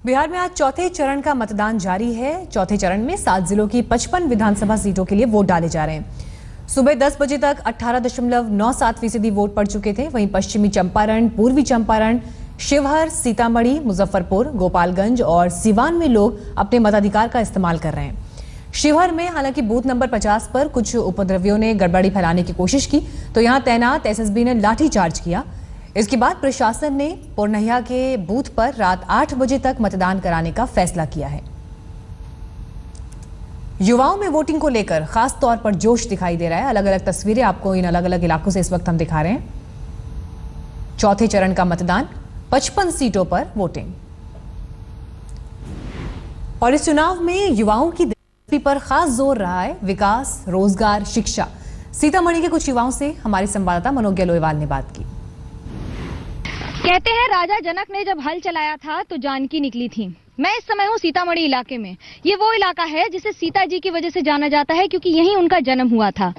बिहार में आज चौथे चरण का मतदान जारी है। चौथे चरण में 7 जिलों की 55 विधानसभा सीटों के लिए वोट डाले जा रहे हैं। सुबह 10 बजे तक 18.97% वोट पड़ चुके थे। वहीं पश्चिमी चंपारण, पूर्वी चंपारण, शिवहर, सीतामढ़ी, मुजफ्फरपुर, गोपालगंज और सिवान में लोग अपने मताधिकार का इस्तेमाल कर रहे हैं। शिवहर में हालांकि बूथ नंबर 50 पर कुछ उपद्रवियों ने गड़बड़ी फैलाने की कोशिश की तो यहां तैनात एसएसबी ने लाठीचार्ज किया। इसके बाद प्रशासन ने पुरनहिया के बूथ पर रात 8 बजे तक मतदान कराने का फैसला किया है। युवाओं में वोटिंग को लेकर खास तौर पर जोश दिखाई दे रहा है। अलग अलग तस्वीरें आपको इन अलग अलग इलाकों से इस वक्त हम दिखा रहे हैं। चौथे चरण का मतदान, 55 सीटों पर वोटिंग। और इस चुनाव में युवाओं की दिलचस्पी पर खास जोर रहा है। विकास, रोजगार, शिक्षा। सीतामढ़ी के कुछ युवाओं से हमारे संवाददाता मनोज लोईवाल ने बात की। कहते हैं राजा जनक ने जब हल चलाया था तो जानकी निकली थी। मैं इस समय हूँ सीतामढ़ी इलाके में। ये वो इलाका है जिसे सीता जी की वजह से जाना जाता है क्योंकि यहीं उनका जन्म हुआ था।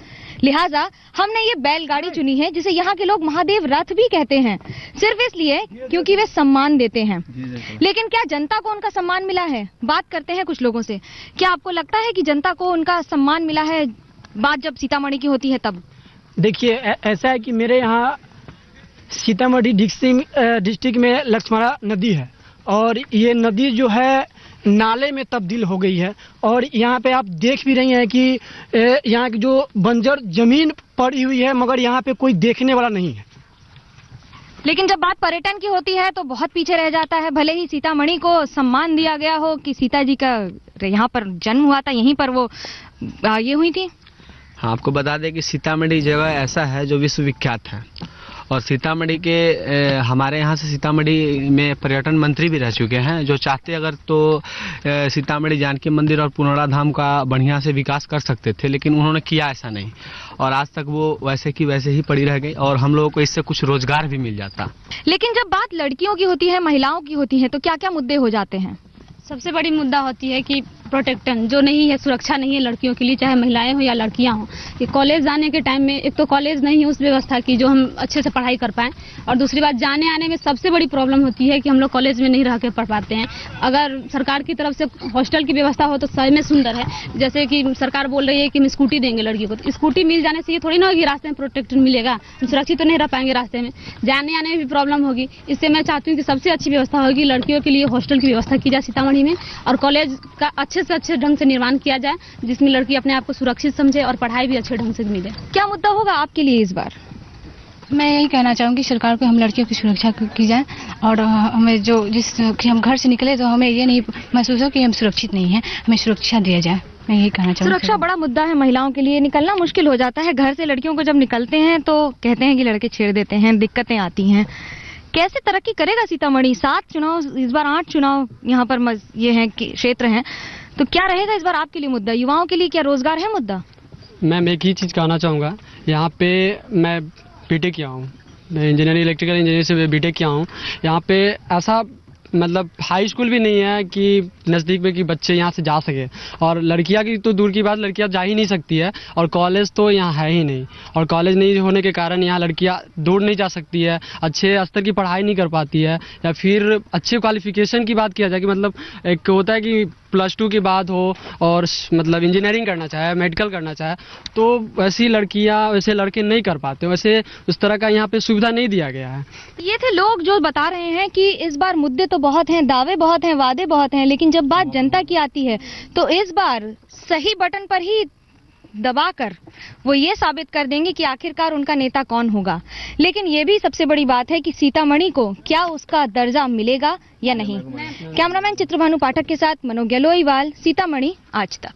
लिहाजा हमने ये बैलगाड़ी चुनी है जिसे यहाँ के लोग महादेव रथ भी कहते हैं, सिर्फ इसलिए क्योंकि वे सम्मान देते हैं। लेकिन क्या जनता को उनका सम्मान मिला है? बात करते हैं कुछ लोगों से। क्या आपको लगता है कि जनता को उनका सम्मान मिला है? बात जब सीतामढ़ी की होती है तब। देखिए, ऐसा है कि मेरे यहाँ सीतामढ़ी डिस्ट्रिक्ट में लक्ष्मणा नदी है और ये नदी जो है नाले में तब्दील हो गई है। और यहाँ पे आप देख भी रही हैं कि यहाँ की जो बंजर जमीन पड़ी हुई है मगर यहाँ पे कोई देखने वाला नहीं है। लेकिन जब बात पर्यटन की होती है तो बहुत पीछे रह जाता है। भले ही सीतामढ़ी को सम्मान दिया गया हो कि सीता जी का यहाँ पर जन्म हुआ था, यहीं पर वो ये हुई थी। हाँ, आपको बता दें कि सीतामढ़ी जगह ऐसा है जो विश्वविख्यात है और सीतामढ़ी के हमारे यहाँ से सीतामढ़ी में पर्यटन मंत्री भी रह चुके हैं जो चाहते अगर तो सीतामढ़ी जानकी मंदिर और पुनौरा धाम का बढ़िया से विकास कर सकते थे, लेकिन उन्होंने किया ऐसा नहीं और आज तक वो वैसे की वैसे ही पड़ी रह गई और हम लोगों को इससे कुछ रोजगार भी मिल जाता। लेकिन जब बात लड़कियों की होती है, महिलाओं की होती है तो क्या क्या मुद्दे हो जाते हैं? सबसे बड़ी मुद्दा होती है कि प्रोटेक्शन जो नहीं है, सुरक्षा नहीं है लड़कियों के लिए, चाहे महिलाएं हो या लड़कियां हो। कि कॉलेज जाने के टाइम में एक तो कॉलेज नहीं है उस व्यवस्था की जो हम अच्छे से पढ़ाई कर पाएं, और दूसरी बात जाने आने में सबसे बड़ी प्रॉब्लम होती है कि हम लोग कॉलेज में नहीं रह के पढ़ पाते हैं। अगर सरकार की तरफ से हॉस्टल की व्यवस्था हो तो सही में सुंदर है। जैसे कि सरकार बोल रही है कि हम स्कूटी देंगे लड़कियों को, तो स्कूटी मिल जाने से ये थोड़ी ना होगी रास्ते में प्रोटेक्शन मिलेगा, हम सुरक्षित तो नहीं रह पाएंगे, रास्ते में जाने आने में भी प्रॉब्लम होगी। इससे मैं चाहती हूँ कि सबसे अच्छी व्यवस्था होगी लड़कियों के लिए हॉस्टल की व्यवस्था की जाए सीतामढ़ी में, और कॉलेज का अच्छे से अच्छे ढंग से निर्माण किया जाए जिसमें लड़की अपने आप को सुरक्षित समझे और पढ़ाई भी अच्छे ढंग से मिले। क्या मुद्दा होगा आपके लिए इस बार? मैं यही कहना चाहूँगी सरकार को हम लड़कियों की सुरक्षा की जाए और हमें कि हम घर से निकले तो हमें ये नहीं महसूस हो कि हम सुरक्षित नहीं हैं, हमें सुरक्षा दिया जाए। मैं यही कहना चाहूँगी। सुरक्षा बड़ा मुद्दा है महिलाओं के लिए। निकलना मुश्किल हो जाता है घर से। लड़कियों को जब निकलते हैं तो कहते हैं कि लड़के छेड़ देते हैं, दिक्कतें आती हैं। कैसे तरक्की करेगा सीतामढ़ी? 7 चुनाव, इस बार 8 चुनाव यहाँ पर ये है कि क्षेत्र हैं, तो क्या रहेगा इस बार आपके लिए मुद्दा? युवाओं के लिए क्या रोजगार है मुद्दा? मैं एक ही चीज़ कहना चाहूँगा, यहाँ पे मैं बीटेक किया हूँ, मैं इंजीनियरिंग इलेक्ट्रिकल इंजीनियरिंग से बीटेक किया हूँ। यहाँ पे ऐसा मतलब हाई स्कूल भी नहीं है कि नज़दीक में कि बच्चे यहाँ से जा सके, और लड़कियाँ की तो दूर की बात, लड़कियाँ जा ही नहीं सकती है, और कॉलेज तो यहाँ है ही नहीं, और कॉलेज नहीं होने के कारण यहाँ लड़कियाँ दूर नहीं जा सकती है, अच्छे स्तर की पढ़ाई नहीं कर पाती है, या फिर अच्छे क्वालिफिकेशन की बात किया जाए कि मतलब एक होता है कि +2 की बात हो और मतलब इंजीनियरिंग करना चाहे, मेडिकल करना चाहे, तो वैसी लड़कियाँ वैसे लड़के नहीं कर पाते, वैसे उस तरह का यहाँ पे सुविधा नहीं दिया गया है। ये थे लोग जो बता रहे हैं कि इस बार मुद्दे तो बहुत हैं, दावे बहुत हैं, वादे बहुत हैं, लेकिन जब बात जनता की आती है तो इस बार सही बटन पर ही दबाकर वो ये साबित कर देंगे कि आखिरकार उनका नेता कौन होगा। लेकिन ये भी सबसे बड़ी बात है कि सीतामढ़ी को क्या उसका दर्जा मिलेगा या नहीं। कैमरामैन चित्रभानु पाठक के साथ मनोज लोईवाल, सीतामढ़ी आज तक।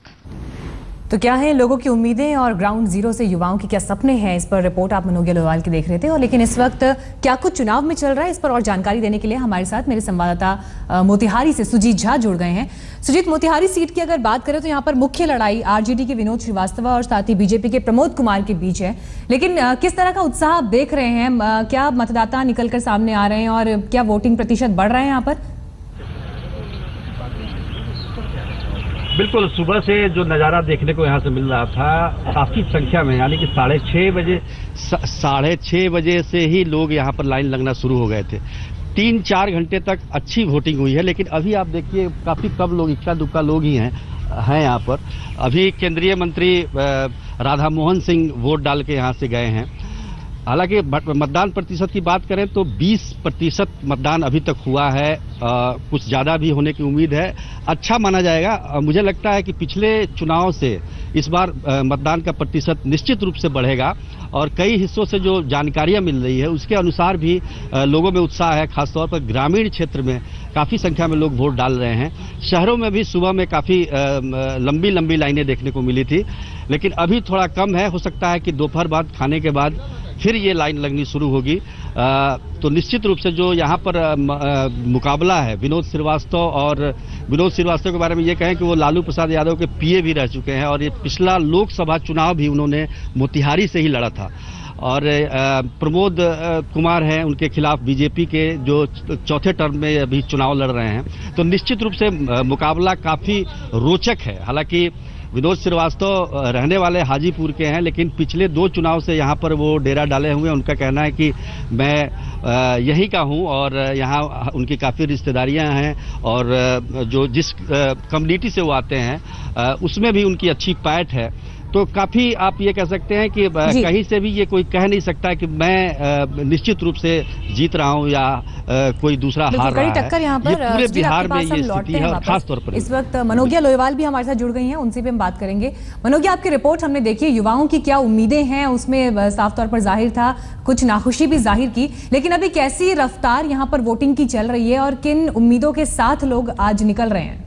तो क्या है लोगों की उम्मीदें और ग्राउंड जीरो से युवाओं के क्या सपने हैं, इस पर रिपोर्ट आप मनोज लोईवाल की देख रहे थे। और लेकिन इस वक्त क्या कुछ चुनाव में चल रहा है, इस पर और जानकारी देने के लिए हमारे साथ मेरे संवाददाता मोतिहारी से सुजीत झा जुड़ गए हैं। सुजीत, मोतिहारी सीट की अगर बात करें तो यहाँ पर मुख्य लड़ाई आरजेडी के विनोद श्रीवास्तव और साथ ही बीजेपी के प्रमोद कुमार के बीच है, लेकिन किस तरह का उत्साह आप देख रहे हैं? क्या मतदाता निकलकर सामने आ रहे हैं और क्या वोटिंग प्रतिशत बढ़ रहा है यहाँ पर? बिल्कुल, सुबह से जो नज़ारा देखने को यहाँ से मिल रहा था काफ़ी संख्या में, यानी कि 6:30 बजे से ही लोग यहाँ पर लाइन लगना शुरू हो गए थे। 3-4 घंटे तक अच्छी वोटिंग हुई है। लेकिन अभी आप देखिए काफ़ी कम लोग, इक्का दुक्का लोग ही हैं यहाँ पर। अभी केंद्रीय मंत्री राधा मोहन सिंह वोट डाल के यहाँ से गए हैं। हालांकि मतदान प्रतिशत की बात करें तो 20% मतदान अभी तक हुआ है। कुछ ज़्यादा भी होने की उम्मीद है। अच्छा माना जाएगा। मुझे लगता है कि पिछले चुनाव से इस बार मतदान का प्रतिशत निश्चित रूप से बढ़ेगा और कई हिस्सों से जो जानकारियां मिल रही है उसके अनुसार भी लोगों में उत्साह है। खासतौर पर ग्रामीण क्षेत्र में काफ़ी संख्या में लोग वोट डाल रहे हैं। शहरों में भी सुबह में काफ़ी लंबी लंबी लाइनें देखने को मिली थी, लेकिन अभी थोड़ा कम है। हो सकता है कि दोपहर बाद खाने के बाद फिर ये लाइन लगनी शुरू होगी। तो निश्चित रूप से जो यहाँ पर मुकाबला है विनोद श्रीवास्तव के बारे में ये कहें कि वो लालू प्रसाद यादव के पीए भी रह चुके हैं और ये पिछला लोकसभा चुनाव भी उन्होंने मोतिहारी से ही लड़ा था। और प्रमोद कुमार हैं, उनके खिलाफ बीजेपी के जो चौथे टर्म में अभी चुनाव लड़ रहे हैं। तो निश्चित रूप से मुकाबला काफ़ी रोचक है। हालांकि विनोद श्रीवास्तव रहने वाले हाजीपुर के हैं, लेकिन पिछले 2 चुनाव से यहाँ पर वो डेरा डाले हुए हैं। उनका कहना है कि मैं यहीं का हूँ और यहाँ उनकी काफ़ी रिश्तेदारियाँ हैं और जो जिस कम्युनिटी से वो आते हैं उसमें भी उनकी अच्छी पैठ है। तो काफ़ी आप ये कह सकते हैं कि कहीं से भी ये कोई कह नहीं सकता कि मैं निश्चित रूप से जीत रहा हूँ या कोई दूसरा हार रहा है। टक्कर यहाँ पर पूरे बिहार में ये स्थिति है और खास तौर पर इस वक्त मनोज्ञा लोहेवाल भी हमारे साथ जुड़ गई हैं, उनसे भी हम बात करेंगे। मनोज्ञा, आपकी रिपोर्ट हमने देखी, युवाओं की क्या उम्मीदें हैं उसमें साफ तौर पर जाहिर था, कुछ नाखुशी भी जाहिर की, लेकिन अभी कैसी रफ्तार यहाँ पर वोटिंग की चल रही है और किन उम्मीदों के साथ लोग आज निकल रहे हैं?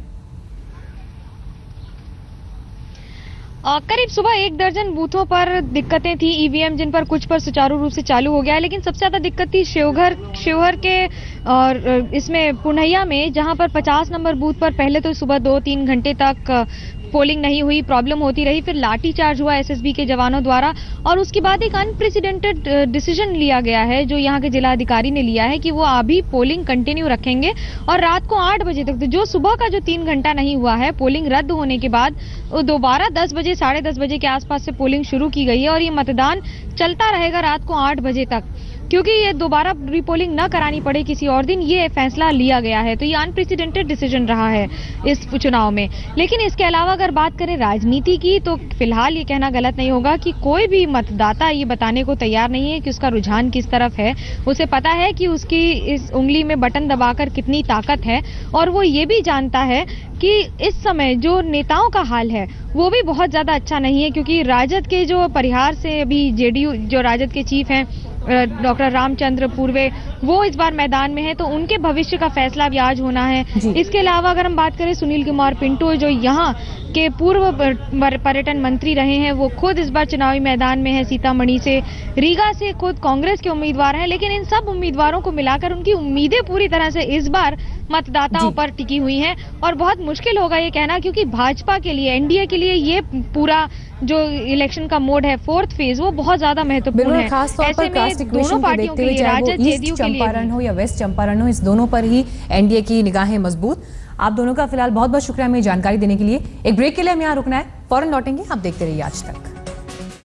करीब सुबह 1 दर्जन बूथों पर दिक्कतें थी ईवीएम, जिन पर कुछ पर सुचारू रूप से चालू हो गया है, लेकिन सबसे ज्यादा दिक्कत थी शिवहर के और इसमें पुनैया में, जहां पर 50 नंबर बूथ पर पहले तो सुबह 2-3 घंटे तक पोलिंग नहीं हुई, प्रॉब्लम होती रही। फिर लाठीचार्ज हुआ एसएसबी के जवानों द्वारा और उसके बाद एक अनप्रेसिडेंटेड डिसीजन लिया गया है जो यहाँ के जिला अधिकारी ने लिया है कि वो अभी पोलिंग कंटिन्यू रखेंगे और रात को 8 बजे तक, तो जो सुबह का जो 3 घंटा नहीं हुआ है पोलिंग रद्द होने के बाद दोबारा 10 बजे 10:30 बजे के आसपास से पोलिंग शुरू की गई है और ये मतदान चलता रहेगा रात को 8 बजे तक, क्योंकि ये दोबारा रिपोलिंग न करानी पड़े किसी और दिन, ये फैसला लिया गया है। तो ये अनप्रेसिडेंटेड डिसीजन रहा है इस चुनाव में। लेकिन इसके अलावा अगर बात करें राजनीति की, तो फिलहाल ये कहना गलत नहीं होगा कि कोई भी मतदाता ये बताने को तैयार नहीं है कि उसका रुझान किस तरफ है। उसे पता है कि उसकी इस उंगली में बटन दबाकर कितनी ताकत है और वो ये भी जानता है कि इस समय जो नेताओं का हाल है वो भी बहुत ज्यादा अच्छा नहीं है, क्योंकि राजद के जो परिहार से अभी जेडीयू जो राजद के चीफ हैं डॉक्टर रामचंद्र पूर्वे, वो इस बार मैदान में है, तो उनके भविष्य का फैसला भी आज होना है। इसके अलावा अगर हम बात करें सुनील कुमार पिंटू जो यहाँ के पूर्व पर्यटन मंत्री रहे हैं, वो खुद इस बार चुनावी मैदान में है। सीतामढ़ी से, रीगा से खुद कांग्रेस के उम्मीदवार हैं, लेकिन इन सब उम्मीदवारों को मिलाकर उनकी उम्मीदें पूरी तरह से इस बार मतदाताओं पर टिकी हुई हैं और बहुत मुश्किल होगा ये कहना, क्योंकि भाजपा के लिए, एनडीए के लिए ये पूरा जो इलेक्शन का मोड है, 4th फेज, वो बहुत ज्यादा महत्वपूर्ण है। ऐसे में दोनों पार्टियों के लिए, राजद जेडीयू के लिए, चंपारण हो या वेस्ट चंपारण हो, इस दोनों पर ही एनडीए की निगाहें मजबूत। आप दोनों का फिलहाल बहुत बहुत शुक्रिया हमें जानकारी देने के लिए। एक ब्रेक के लिए हमें यहाँ रुकना है, फौरन लौटेंगे। आप देखते रहिए आज तक।